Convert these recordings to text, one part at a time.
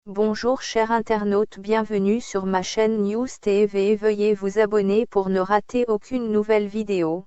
Bonjour chers internautes, bienvenue sur ma chaîne News TV. Veuillez vous abonner pour ne rater aucune nouvelle vidéo.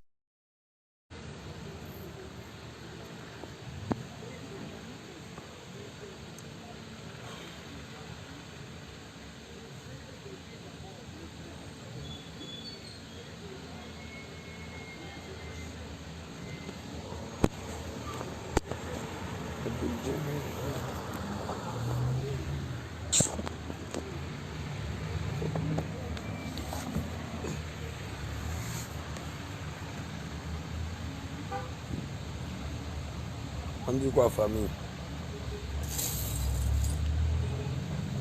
On dit quoi, famille?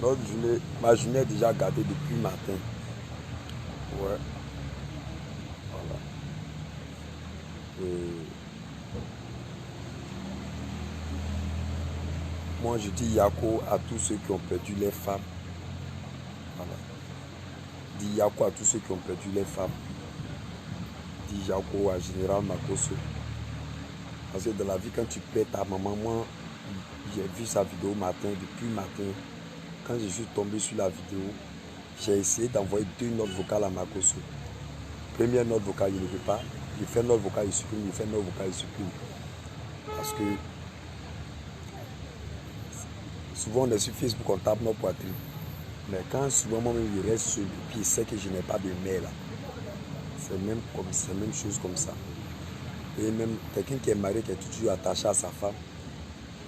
Notre journée, ma journée est déjà gâtée depuis le matin. Ouais. Voilà. Et moi, je dis Yako à tous ceux qui ont perdu les femmes. Voilà. Dis Yako à tous ceux qui ont perdu les femmes. Dis Yako à Général Makosso. Parce que dans la vie, quand tu perds ta maman, moi, j'ai vu sa vidéo matin, depuis le matin. Quand je suis tombé sur la vidéo, j'ai essayé d'envoyer 2 notes vocales à Makosso. Première note vocale, il ne veut pas. Il fait note vocale, il supprime. Il fait note vocale, il supprime. Parce que souvent on est sur Facebook, on tape nos poitrines. Mais quand souvent moi-même il reste seul, puis il sait que je n'ai pas de mère là. C'est même chose comme ça. Et même quelqu'un qui est marié, qui est toujours attaché à sa femme,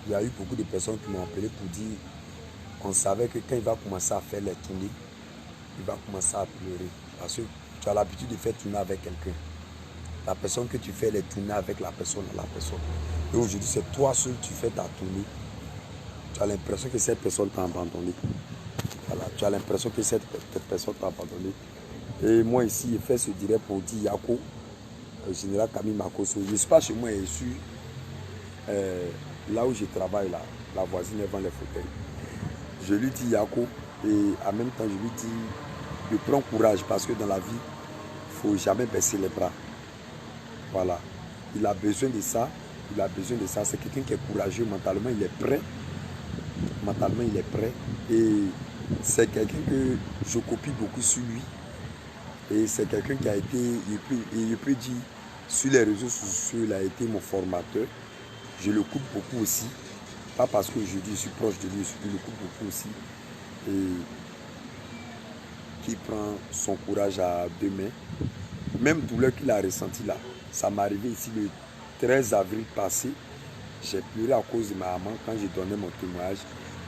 il y a eu beaucoup de personnes qui m'ont appelé pour dire on savait que quand il va commencer à faire les tournées, il va commencer à pleurer. Parce que tu as l'habitude de faire tourner avec quelqu'un. La personne que tu fais les tournées avec la personne. Et aujourd'hui, c'est toi seul, tu fais ta tournée. Tu as l'impression que cette personne t'a abandonné. Voilà, tu as l'impression que cette personne t'a abandonné. Et moi ici, je fais ce direct pour dire Yako, général Camille Makosso. Je ne suis pas chez moi, je suis là où je travaille, là, la voisine devant les fauteuils. Je lui dis Yako et en même temps je lui dis de prendre courage parce que dans la vie, il ne faut jamais baisser les bras. Voilà. Il a besoin de ça. Il a besoin de ça. C'est quelqu'un qui est courageux mentalement, il est prêt. Mentalement, il est prêt. Et c'est quelqu'un que je copie beaucoup sur lui. Et c'est quelqu'un qui a été, il peut dire, sur les réseaux sociaux, il a été mon formateur. Je le coupe beaucoup aussi. Pas parce qu'aujourd'hui je suis proche de lui, je le coupe beaucoup aussi. Et qui prend son courage à 2 mains. Même douleur qu'il a ressenti là. Ça m'est arrivé ici le 13 avril passé. J'ai pleuré à cause de ma maman quand j'ai donné mon témoignage,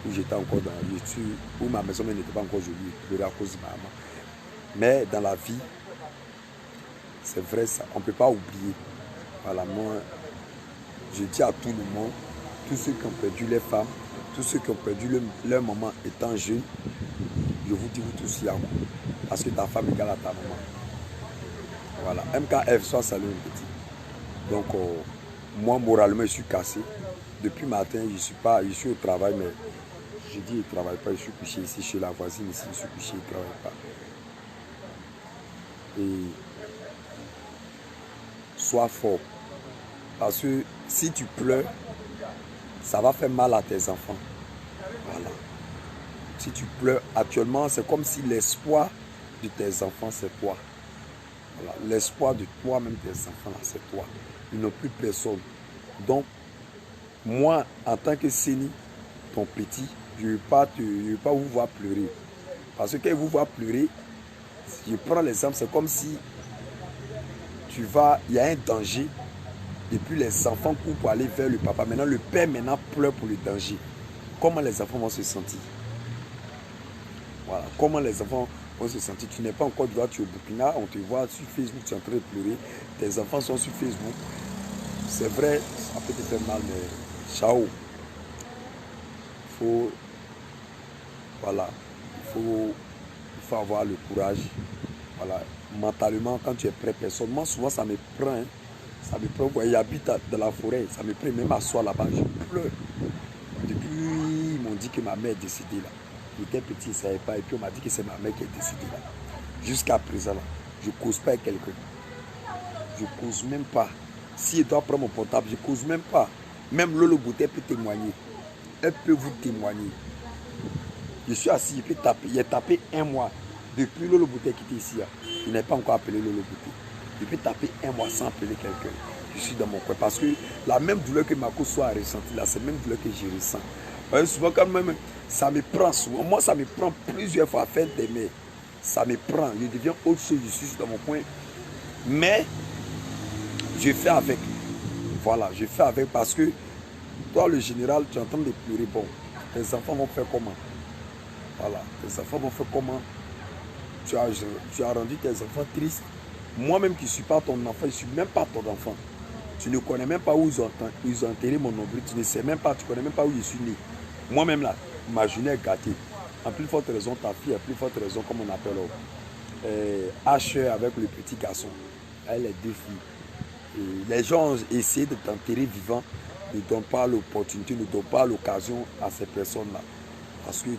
où j'étais encore dans l'étude, où ma maison n'était pas encore jolie. J'ai pleuré à cause de ma maman. Mais dans la vie, c'est vrai ça, on ne peut pas oublier. Voilà, moi, je dis à tout le monde, tous ceux qui ont perdu les femmes, tous ceux qui ont perdu leur maman étant jeunes, je vous dis vous tous Yako. Parce que ta femme égale à ta maman. Voilà, MKF, soit salut un petit. Donc, moi, moralement, je suis cassé. Depuis matin, je suis au travail, mais je dis, je ne travaille pas, je suis couché ici, chez la voisine, ici, je suis couché, je ne travaille pas. Et sois fort. Parce que si tu pleures, ça va faire mal à tes enfants. Voilà. Si tu pleures, actuellement, c'est comme si l'espoir de tes enfants, c'est toi. Voilà. L'espoir de toi-même, tes enfants, c'est toi. Ils n'ont plus personne. Donc, moi, en tant que Séni, ton petit, je ne veux pas vous voir pleurer. Parce que quand vous voit pleurer, je prends l'exemple, c'est comme si il y a un danger, et puis les enfants courent pour aller vers le papa. Maintenant, le père pleure pour le danger. Comment les enfants vont se sentir? Voilà, comment les enfants vont se sentir? Tu n'es pas encore droit, tu es au Burkina, on te voit sur Facebook, tu es en train de pleurer, tes enfants sont sur Facebook. C'est vrai, ça peut te faire mal, mais ciao. Voilà, il faut avoir le courage. Voilà, mentalement, quand tu es prêt, personne. Moi, souvent, ça me prend. Hein. Ça me prend. Il habite dans la forêt, ça me prend même à soi là-bas. Je pleure. Depuis, ils m'ont dit que ma mère est décédée là. J'étais petit, je ne savais pas. Et puis, on m'a dit que c'est ma mère qui est décédée là. Jusqu'à présent, là, je ne cause pas avec quelqu'un. Je ne cause même pas. Si elle doit prendre mon portable, je ne cause même pas. Même Lolo Boutet peut témoigner. Elle peut vous témoigner. Je suis assis, il a tapé un mois. Depuis Lolo Bouté qui était ici, il n'est pas encore appelé Lolo Bouté. Il peut taper un mois sans appeler quelqu'un. Je suis dans mon coin. Parce que la même douleur que Marco soit ressenti là, c'est la même douleur que je ressens. Souvent quand même, ça me prend souvent. Moi, ça me prend plusieurs fois à faire des mails. Ça me prend. Je deviens autre chose. Je suis dans mon coin. Mais, je fais avec. Voilà, je fais avec parce que toi, le général, tu es en train de pleurer. Bon, tes enfants vont faire comment? Voilà, tes enfants vont faire comment? Tu as rendu tes enfants tristes. Moi-même qui ne suis pas ton enfant, je ne suis même pas ton enfant. Tu ne connais même pas où ils ont enterré mon nombril. Tu ne sais même pas, tu ne connais même pas où je suis né. Moi-même là, ma journée est gâtée. En plus forte raison, ta fille, en plus forte raison, comme on appelle H avec le petit garçon. Elle est deux filles. Et les gens ont essayé de t'enterrer vivant, ne donnent pas l'opportunité, ne donnent pas l'occasion à ces personnes-là. Parce que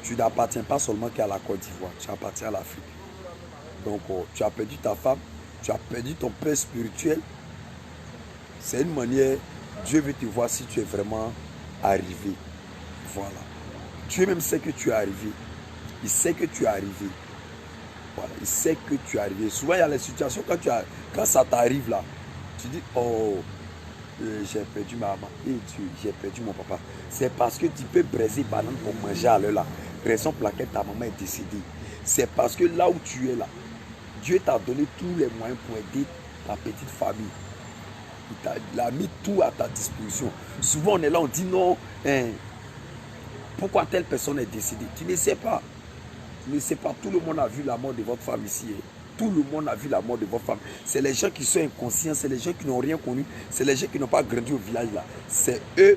tu n'appartiens pas seulement qu'à la Côte d'Ivoire, tu appartiens à l'Afrique. Donc, tu as perdu ta femme, tu as perdu ton père spirituel. C'est une manière, Dieu veut te voir si tu es vraiment arrivé. Voilà. Dieu même sait que tu es arrivé. Il sait que tu es arrivé. Voilà. Il sait que tu es arrivé. Souvent, il y a les situations quand ça t'arrive là, tu dis, oh, j'ai perdu ma maman. Et Dieu, j'ai perdu mon papa. C'est parce que tu peux briser banane pour manger à l'heure là. Raison pour laquelle ta maman est décédée. C'est parce que là où tu es là, Dieu t'a donné tous les moyens pour aider ta petite famille. Il a mis tout à ta disposition. Souvent on est là, on dit non, pourquoi telle personne est décédée? Tu ne sais pas. Tu ne sais pas. Tout le monde a vu la mort de votre femme ici. Tout le monde a vu la mort de votre femme. C'est les gens qui sont inconscients, c'est les gens qui n'ont rien connu, c'est les gens qui n'ont pas grandi au village là. C'est eux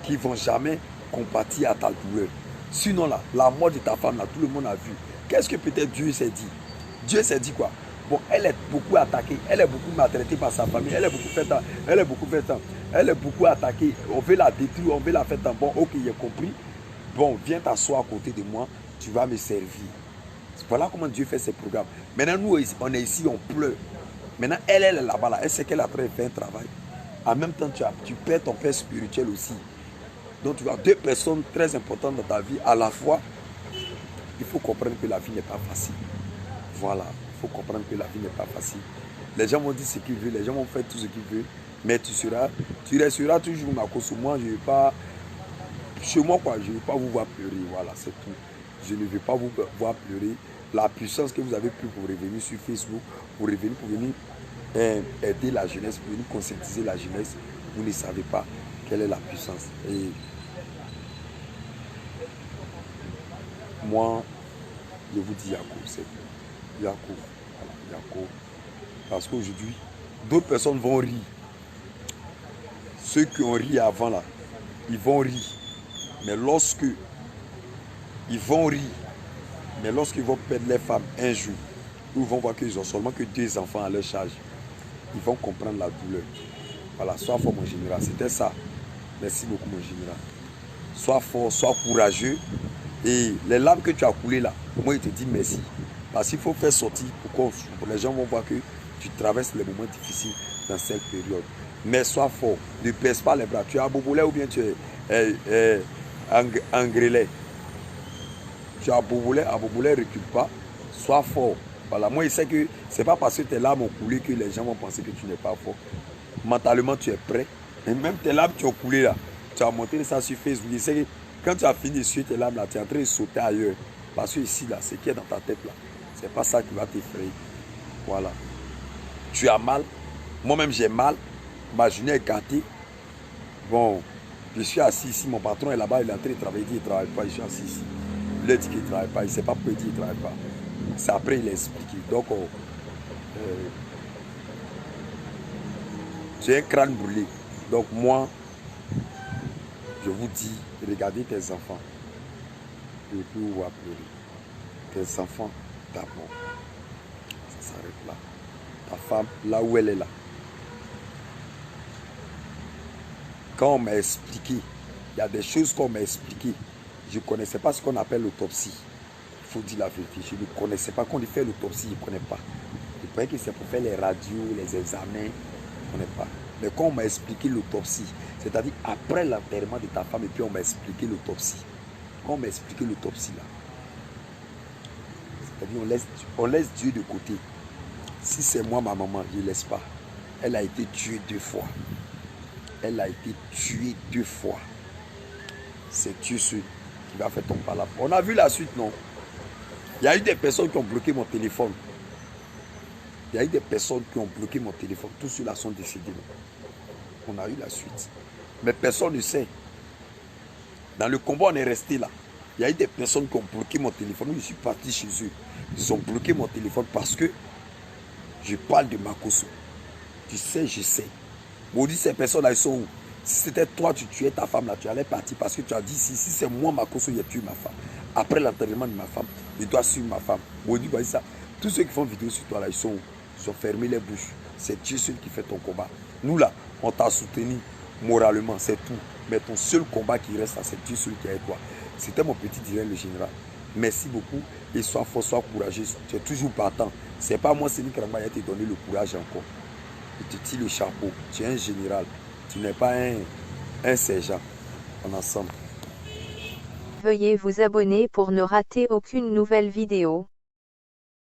qui ne vont jamais compatir à ta douleur. Sinon là, la mort de ta femme là, tout le monde a vu. Qu'est-ce que peut-être Dieu s'est dit? Dieu s'est dit quoi? Bon, elle est beaucoup attaquée, elle est beaucoup maltraitée par sa famille, elle est beaucoup faite, elle est beaucoup attaquée. On veut la détruire, on veut la faire en bon. Ok, j'ai compris. Bon, viens t'asseoir à côté de moi, tu vas me servir. Voilà comment Dieu fait ses programmes. Maintenant, nous, on est ici, on pleure. Maintenant, elle est là-bas, là. Elle sait qu'elle a fait un travail. En même temps, tu perds ton père spirituel aussi. Donc, tu as deux personnes très importantes dans ta vie à la fois. Il faut comprendre que la vie n'est pas facile. Voilà, il faut comprendre que la vie n'est pas facile. Les gens vont dire ce qu'ils veulent, les gens vont faire tout ce qu'ils veulent, mais tu resteras toujours ma cause. Moi, je ne vais pas, chez moi, quoi, je ne vais pas vous voir pleurer. Voilà, c'est tout. Je ne vais pas vous voir pleurer. La puissance que vous avez pris pour revenir sur Facebook, pour venir aider la jeunesse, pour venir conscientiser la jeunesse, vous ne savez pas quelle est la puissance. Et moi, je vous dis Yakou, c'est tout. Yakou, voilà, Yakou. Parce qu'aujourd'hui, d'autres personnes vont rire. Ceux qui ont ri avant là, ils vont rire. Mais lorsqu'ils vont perdre les femmes un jour, ils vont voir qu'ils ont seulement que 2 enfants à leur charge, ils vont comprendre la douleur. Voilà, sois fort mon général, c'était ça. Merci beaucoup mon général. Sois fort, sois courageux. Et les larmes que tu as coulées là, moi je te dis merci. Parce qu'il faut faire sortir pour que les gens vont voir que tu traverses les moments difficiles dans cette période. Mais sois fort, ne baisse pas les bras. Tu es à Bobolais ou bien tu es Angrelais. Tu es à Bobolais, recule pas. Sois fort. Voilà, moi je sais que ce n'est pas parce que tes larmes ont coulé que les gens vont penser que tu n'es pas fort. Mentalement tu es prêt. Et même tes larmes qui ont coulé là, tu as montré ça sur Facebook. Je sais que quand tu as fini sur tes larmes là, tu es en train de sauter ailleurs. Parce que ici là, ce qui est dans ta tête là, ce n'est pas ça qui va t'effrayer. Voilà. Tu as mal. Moi-même j'ai mal. Ma journée est gâtée. Bon, je suis assis ici. Mon patron est là-bas. Il est en train de travailler. Il dit qu'il ne travaille pas. Je suis assis ici. Il a dit qu'il ne travaille pas. Il ne sait pas pourquoi il dit qu'il ne travaille pas. C'est après il a expliqué. Donc, j'ai un crâne brûlé. Donc moi, je vous dis, regardez tes enfants. Je ne peux vous voir pleurer. Tes enfants d'abord. Ça s'arrête là. Ta femme, là où elle est là. Quand on m'a expliqué, il y a des choses qu'on m'a expliquées. Je ne connaissais pas ce qu'on appelle l'autopsie. Il faut dire la vérité. Je ne connaissais pas. Quand on fait l'autopsie, je ne connais pas. Je croyais que c'est pour faire les radios, les examens. Je ne connais pas. Mais quand on m'a expliqué l'autopsie, c'est-à-dire après l'enterrement de ta femme, et puis on m'a expliqué l'autopsie. quand on m'a expliqué l'autopsie là, c'est-à-dire on laisse Dieu de côté. Si c'est moi, ma maman, je ne laisse pas. Elle a été tuée 2 fois. Elle a été tuée 2 fois. C'est Dieu seul qui va faire ton pas là. On a vu la suite, non? Il y a eu des personnes qui ont bloqué mon téléphone. Il y a eu des personnes qui ont bloqué mon téléphone. Tous ceux-là sont décédés. On a eu la suite. Mais personne ne sait. Dans le combat, on est resté là. Il y a eu des personnes qui ont bloqué mon téléphone. Je suis parti chez eux. Ils ont bloqué mon téléphone parce que je parle de Makosso. Tu sais, je sais. Maudit, ces personnes-là, ils sont où? Si c'était toi, tu tuais ta femme là, tu allais partir parce que tu as dit si c'est moi, Makosso, j'ai tué ma femme. Après l'enterrement de ma femme, je dois suivre ma femme. Maudit, voyez ça. Tous ceux qui font vidéo sur toi là, ils sont où? Ils ont fermé les bouches. C'est Dieu seul qui fait ton combat. Nous là, on t'a soutenu moralement, c'est tout. Mais ton seul combat qui reste là, c'est Dieu seul qui est avec toi. C'était mon petit direct, le général. Merci beaucoup et sois fort, sois courageux. Tu es toujours partant. C'est pas moi, c'est Nick Ramba qui t'a donné le courage encore. Je te tire le chapeau. Tu es un général. Tu n'es pas un sergent. On est ensemble. Veuillez vous abonner pour ne rater aucune nouvelle vidéo.